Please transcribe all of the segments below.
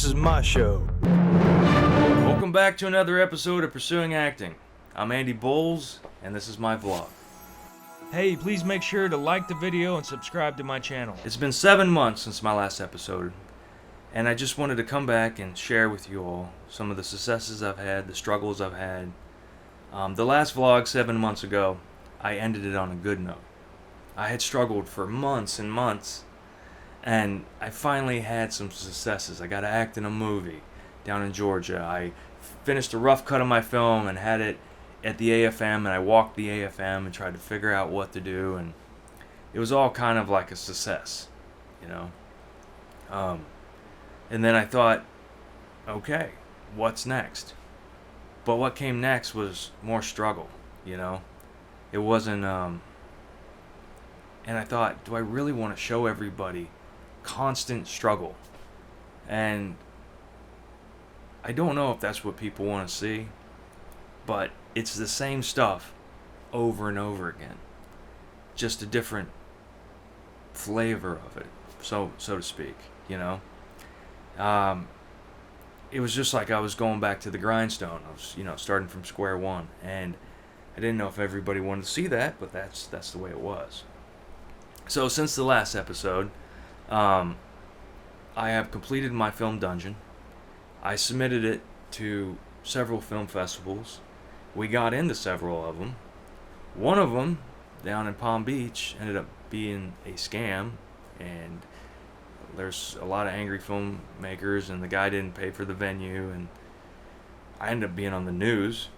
This is my show. Welcome back to another episode of Pursuing Acting. I'm Andy Bowles, and this is my vlog. Hey, please make sure to like the video and subscribe to my channel. It's been 7 months since my last episode, and I just wanted to come back and share with you all some of the successes I've had, the struggles I've had. The last vlog 7 months ago, I ended it on a good note. I had struggled for months and months, and I finally had some successes. I got to act in a movie down in Georgia. I finished a rough cut of my film and had it at the AFM, and I walked the AFM and tried to figure out what to do, and it was all kind of like a success, you know. And then I thought, okay, what's next? But what came next was more struggle, you know. It wasn't, and I thought, do I really want to show everybody constant struggle? And I don't know if that's what people want to see, but it's the same stuff over and over again, just a different flavor of it, so to speak, you know. It was just like I was going back to the grindstone. I was, you know, starting from square one, and I didn't know if everybody wanted to see that, but that's the way it was. So since the last episode, I have completed my film Dungeon. I submitted it to several film festivals. We got into several of them. One of them, down in Palm Beach, ended up being a scam, and there's a lot of angry filmmakers, and the guy didn't pay for the venue, and I ended up being on the news.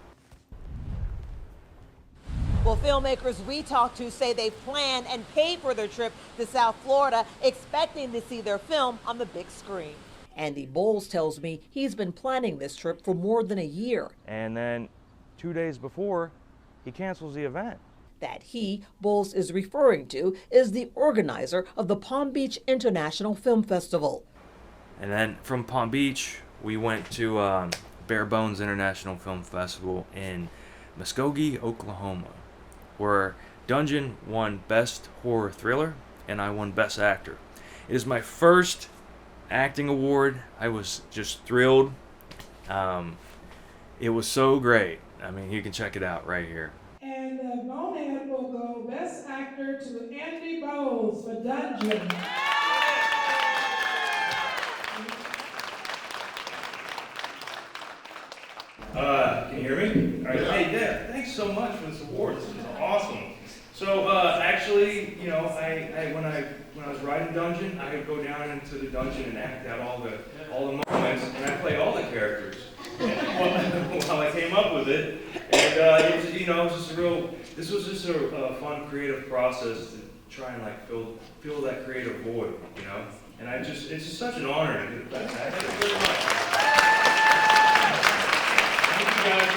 Well, filmmakers we talked to say they planned and paid for their trip to South Florida, expecting to see their film on the big screen. Andy Bowles tells me he's been planning this trip for more than a year. And then 2 days before, he cancels the event. That he, Bowles, is referring to is the organizer of the Palm Beach International Film Festival. And then from Palm Beach, we went to Bare Bones International Film Festival in Muskogee, Oklahoma, where Dungeon won Best Horror Thriller, and I won Best Actor. It is my first acting award. I was just thrilled. It was so great. I mean, you can check it out right here. And the Bonehead will go Best Actor to Andy Bowles for Dungeon. Can you hear me? All right. Hey, Deb, thanks so much for this award. This is awesome. So, actually, you know, I when I was writing Dungeon, I would go down into the dungeon and act out all the moments, and I play all the characters while I came up with it. And it was, you know, this was just a fun creative process to try and like fill that creative void, you know. And it's just such an honor to do that. Thank you very much. Thank you guys.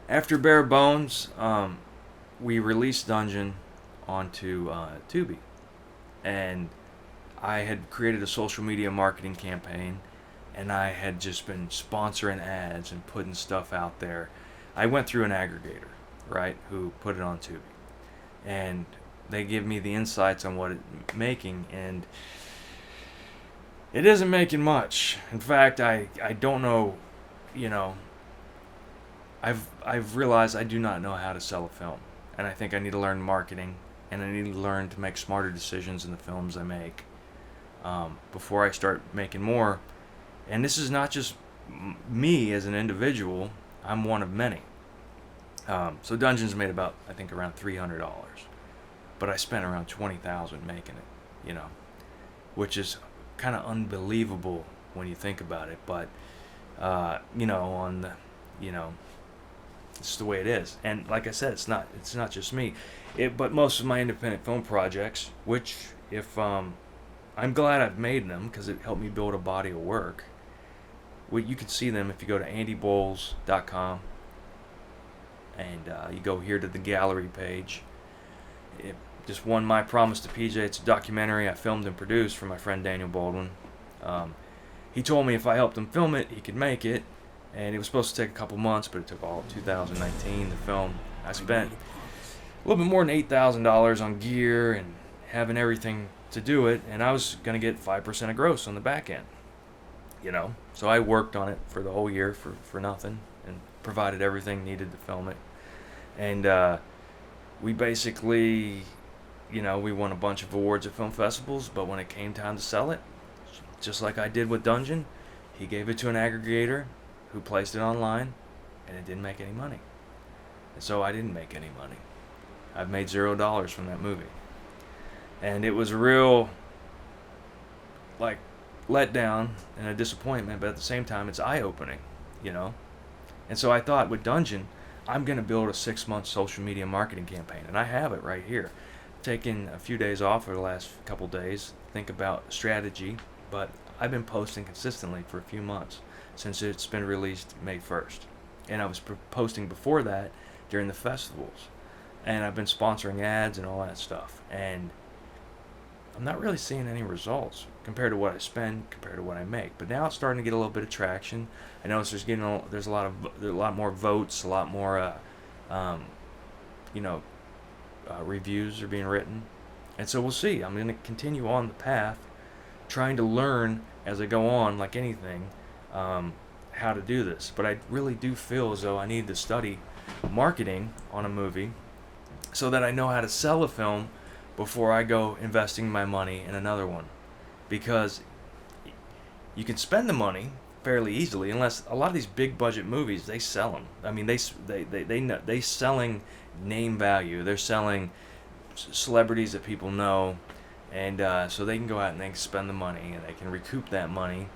After Bare Bones, we released Dungeon onto Tubi, and I had created a social media marketing campaign, and I had just been sponsoring ads and putting stuff out there. I went through an aggregator, right, who put it on Tubi, and they give me the insights on what it's making, and it isn't making much. In fact, I don't know, you know, I've realized I do not know how to sell a film, and I think I need to learn marketing, and I need to learn to make smarter decisions in the films I make before I start making more. And this is not just me as an individual. I'm one of many. So Dungeon's made about, I think, around $300, but I spent around $20,000 making it, you know, which is kind of unbelievable when you think about it. But you know, it's the way it is. And like I said, it's not just me. But most of my independent film projects, which if I'm glad I've made them because it helped me build a body of work. You can see them if you go to andybowles.com and you go here to the gallery page. It just won My Promise to PJ. It's a documentary I filmed and produced for my friend Daniel Baldwin. He told me if I helped him film it, he could make it. And it was supposed to take a couple months, but it took all of 2019 to film. I spent a little bit more than $8,000 on gear and having everything to do it, and I was going to get 5% of gross on the back end. You know, so I worked on it for the whole year for nothing and provided everything needed to film it. And we basically, you know, we won a bunch of awards at film festivals, but when it came time to sell it, just like I did with Dungeon, he gave it to an aggregator who placed it online, and it didn't make any money. And so I didn't make any money. I've made $0 from that movie. And it was a real, like, letdown and a disappointment, but at the same time, it's eye-opening, you know? And so I thought with Dungeon, I'm going to build a 6-month social media marketing campaign, and I have it right here. Taking a few days off for the last couple days, think about strategy, but I've been posting consistently for a few months since it's been released May 1st. And I was posting before that during the festivals. And I've been sponsoring ads and all that stuff. And I'm not really seeing any results compared to what I spend, compared to what I make. But now it's starting to get a little bit of traction. I notice there's a lot more votes, a lot more, reviews are being written. And so we'll see. I'm going to continue on the path, trying to learn as I go on, like anything, how to do this. But I really do feel as though I need to study marketing on a movie so that I know how to sell a film before I go investing my money in another one. Because you can spend the money fairly easily, unless a lot of these big budget movies, they sell them. I mean, they selling name value. They're selling celebrities that people know, and so they can go out and they can spend the money and they can recoup that money.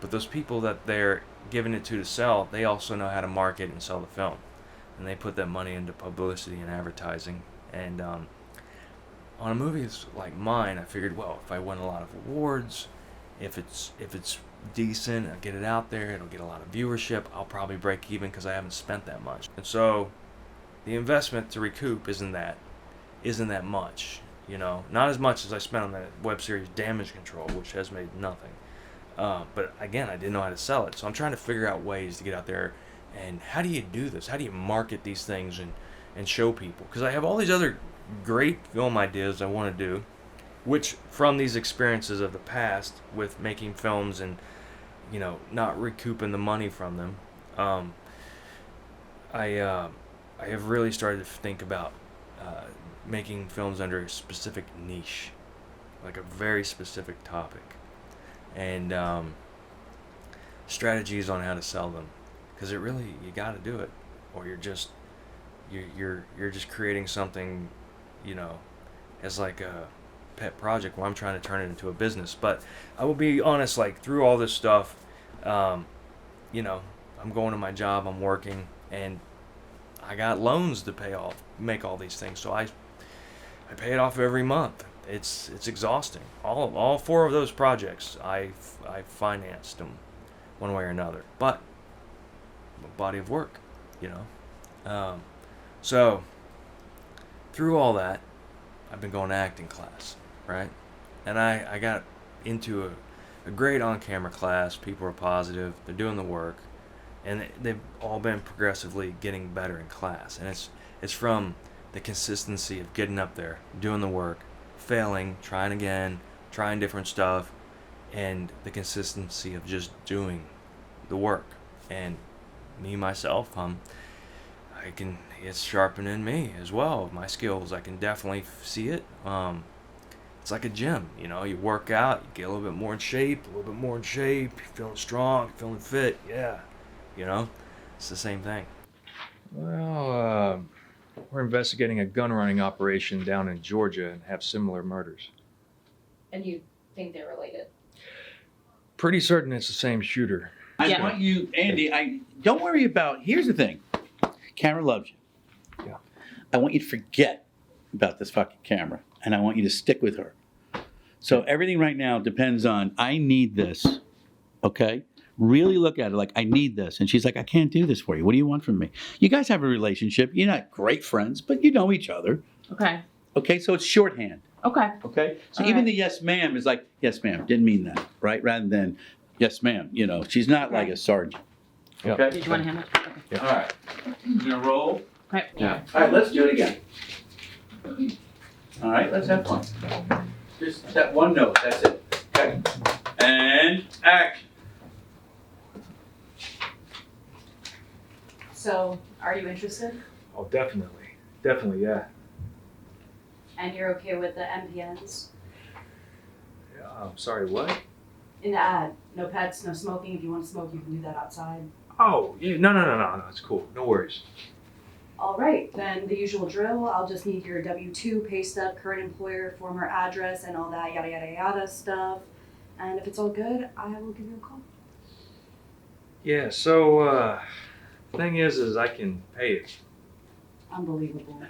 But those people that they're giving it to sell, they also know how to market and sell the film, and they put that money into publicity and advertising. And on a movie like mine, I figured, well, if I win a lot of awards, if it's decent, I'll get it out there, it'll get a lot of viewership, I'll probably break even because I haven't spent that much. And so the investment to recoup isn't that much, you know, not as much as I spent on that web series Damage Control, which has made nothing. But again, I didn't know how to sell it, so I'm trying to figure out ways to get out there. And how do you do this? How do you market these things and show people? Because I have all these other great film ideas I want to do, which from these experiences of the past with making films and, you know, not recouping the money from them, I have really started to think about making films under a specific niche, like a very specific topic, and strategies on how to sell them, because you got to do it, or you're just creating something, you know, as like a pet project where I'm trying to turn it into a business. But I will be honest, like through all this stuff, you know, I'm going to my job, I'm working, and I got loans to make all these things, so I pay it off every month. It's exhausting. All 4 of those projects, I financed them one way or another. But a body of work, you know. So through all that, I've been going to acting class, right? And I got into a great on-camera class. People are positive. They're doing the work. And they've all been progressively getting better in class. And it's from the consistency of getting up there, doing the work, failing, trying again, trying different stuff, and the consistency of just doing the work. And me, myself, it's sharpening me as well. My skills, I can definitely see it. It's like a gym, you know, you work out, you get a little bit more in shape, you're feeling strong, feeling fit, yeah. You know, it's the same thing. Well, we're investigating a gun running operation down in Georgia and have similar murders. And you think they're related? Pretty certain it's the same shooter. I want you, Andy, don't worry about, here's the thing. Camera loves you. Yeah. I want you to forget about this fucking camera, and I want you to stick with her. So everything right now depends on, I need this, okay? Really look at it like, I need this. And she's like, I can't do this for you. What do you want from me? You guys have a relationship. You're not great friends, but you know each other. Okay. Okay, so it's shorthand. Okay. Okay? So All even right. the yes ma'am is like, yes ma'am, didn't mean that, right? Rather than, yes ma'am, you know, she's not like a sergeant. Yeah. Okay? Did you want to hand it? Okay. All right. You gonna roll? Right. Yeah. All right, let's do it again. All right, let's have fun. Just that one note, that's it. Okay? And action. So, are you interested? Oh, definitely. Definitely, yeah. And you're okay with the MPNs? I'm sorry, what? In the ad, no pets, no smoking. If you want to smoke, you can do that outside. Oh, yeah, no, it's cool. No worries. All right, then the usual drill. I'll just need your W-2, pay stub, current employer, former address, and all that yada yada yada stuff. And if it's all good, I will give you a call. Yeah, so, thing is I can pay it. Unbelievable.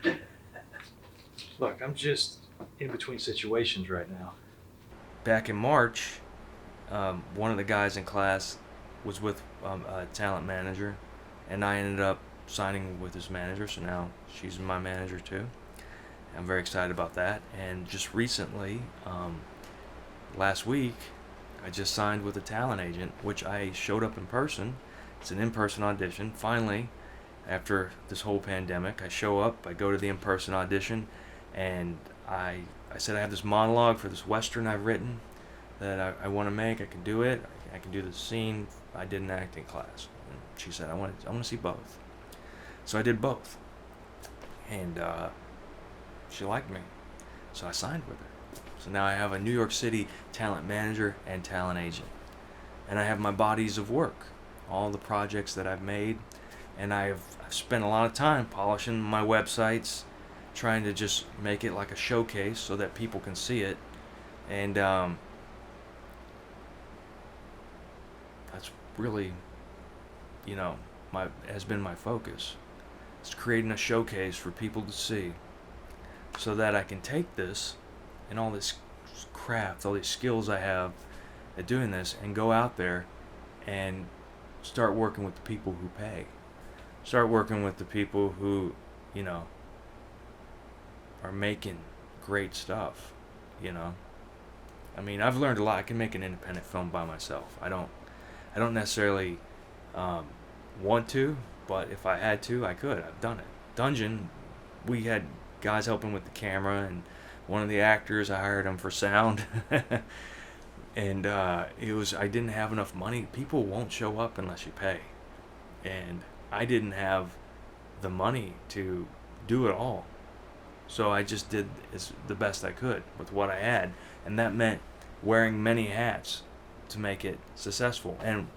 Look, I'm just in between situations right now. Back in March, one of the guys in class was with a talent manager, and I ended up signing with his manager, so now she's my manager too. I'm very excited about that. And just recently, last week, I just signed with a talent agent, which I showed up in person. It's an in-person audition. Finally, after this whole pandemic, I show up, I go to the in-person audition, and I said I have this monologue for this Western I've written that I want to make. I can do it. I can do the scene. I did an acting class. And she said, I want to see both. So I did both. And she liked me. So I signed with her. So now I have a New York City talent manager and talent agent. And I have my bodies of work, all the projects that I've made. And I've spent a lot of time polishing my websites, trying to just make it like a showcase so that people can see it. And that's really, has been my focus. It's creating a showcase for people to see so that I can take this and all this craft, all these skills I have at doing this, and go out there and start working with the people who pay. Start working with the people who, are making great stuff, I mean, I've learned a lot. I can make an independent film by myself. I don't necessarily want to, but if I had to, I could. I've done it. Dungeon, we had guys helping with the camera, and one of the actors, I hired him for sound. And I didn't have enough money. People won't show up unless you pay. And I didn't have the money to do it all. So I just did the best I could with what I had. And that meant wearing many hats to make it successful. And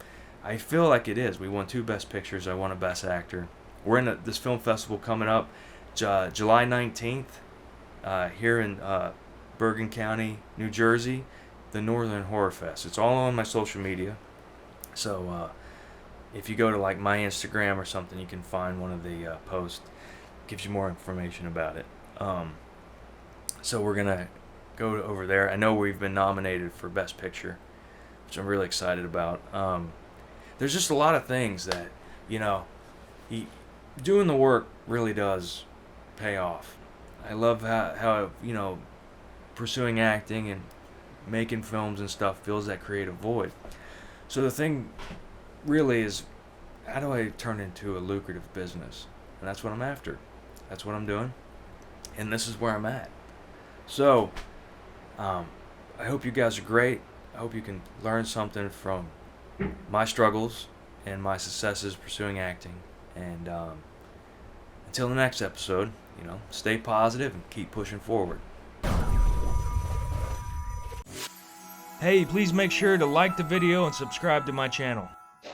I feel like it is. We won 2 Best Pictures. I won a Best Actor. We're in this film festival coming up July 19th here in Bergen County, New Jersey, the Northern Horror Fest. It's all on my social media. So if you go to like my Instagram or something, you can find one of the posts. Gives you more information about it. So we're going to go over there. I know we've been nominated for Best Picture, which I'm really excited about. There's just a lot of things that, doing the work really does pay off. I love how pursuing acting and making films and stuff fills that creative void. So the thing really is, how do I turn it into a lucrative business? And that's what I'm after. That's what I'm doing. And this is where I'm at. So, I hope you guys are great. I hope you can learn something from my struggles and my successes pursuing acting. And until the next episode, stay positive and keep pushing forward. Hey, please make sure to like the video and subscribe to my channel.